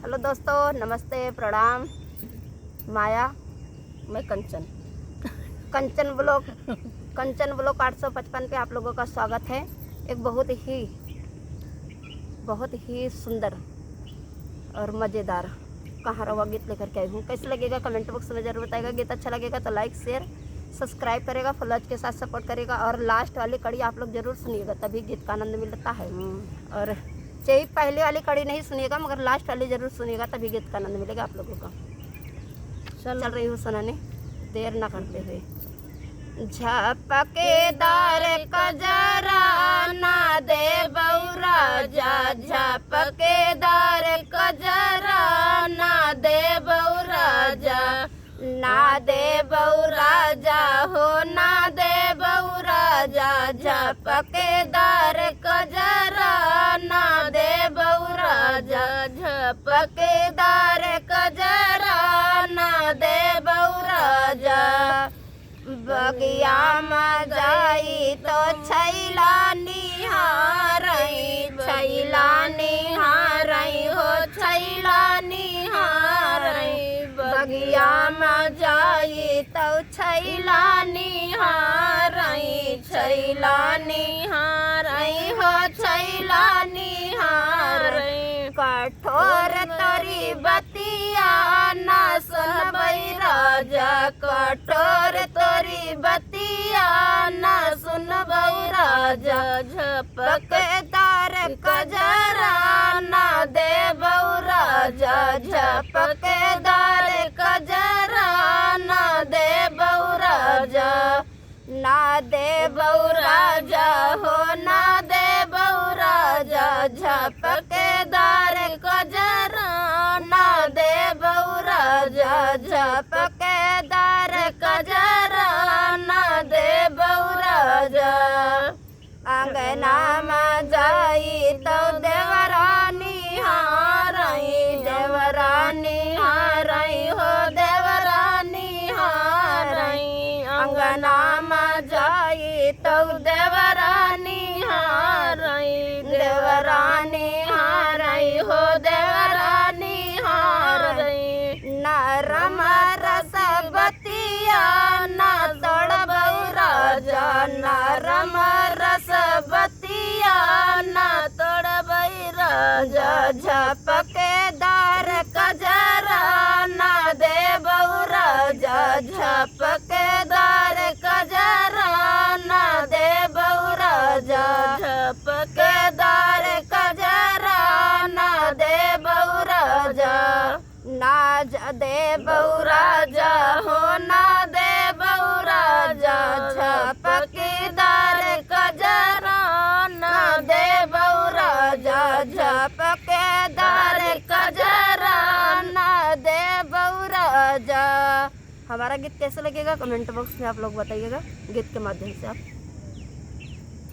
Hello दोस्तों, नमस्ते, प्रणाम। माया, मैं कंचन कंचन ब्लॉक 855 पे आप लोगों का स्वागत है। एक बहुत ही सुंदर और मज़ेदार कहाँ रवा गीत लेकर के आई हूँ। कैसे लगेगा कमेंट बॉक्स में ज़रूर बताएगा। गीत अच्छा लगेगा तो लाइक शेयर सब्सक्राइब करेगा, फॉलोज के साथ सपोर्ट करेगा और लास्ट वाली कड़ी आप लोग ज़रूर सुनिएगा, तभी गीत का आनंद मिलता है। और चाहिए पहले वाली कड़ी नहीं सुनिएगा, मगर लास्ट वाली ज़रूर सुनिएगा, तभी गीत का आनंद मिलेगा आप लोगों को। चल रही हूँ सुनाने, देर ना करते हुए। झपकेदार कजरा ना दे बौराजा, झपकेदार कजरा ना दे बौराजा, ना दे बौराजा हो ना दे बौराजा, झपकेदार कजरा ना दे बौराजा, झपकेदार कजरा ना दे बौराजा। बगिया में जाई तो छैला निहारई, छैला निहारई हो छैला निहारई। बगिया में जाई तो छैला निहारई, छैला निहारई हो छैला निहारई। कठोर तोरी बतिया ना सुनबई राजा, कठोर तोरी बतिया ना सुनबई राजा। झपकेदार कजरा ना दे बौराजा, झपकेदार कजरा ना दे बौराजा, ना दे बौराजा हो ना दे बौराजा, झपकेदार कजरा ना दे बौराजा, झपकेदार कजरा ना दे बौराजा। अंगना में जाई तो देवरानी हारई, देवरानी हारई हो देवरानी हारई। अंगना में जाई तो देवरानी हारई, देवरानी हारई हो देवरानी हारई। नरम रस बतिया ना तोड़ बौराजा, नरम रस बतिया ना तोड़ बौराजा, झपकेदार कजरा ना दे बौराजा, झपकेदार कजरा ना दे बौराजा, झपकेदार कजरा ना दे बौराजा। ना दे बौराजा हो ना दे बौराजा, झपकेदार कजरा ना दे बौराजा, झपकेदार कजरा ना दे बौराजा। हमारा गीत कैसे लगेगा कमेंट बॉक्स में आप लोग बताइएगा, गीत के माध्यम से आप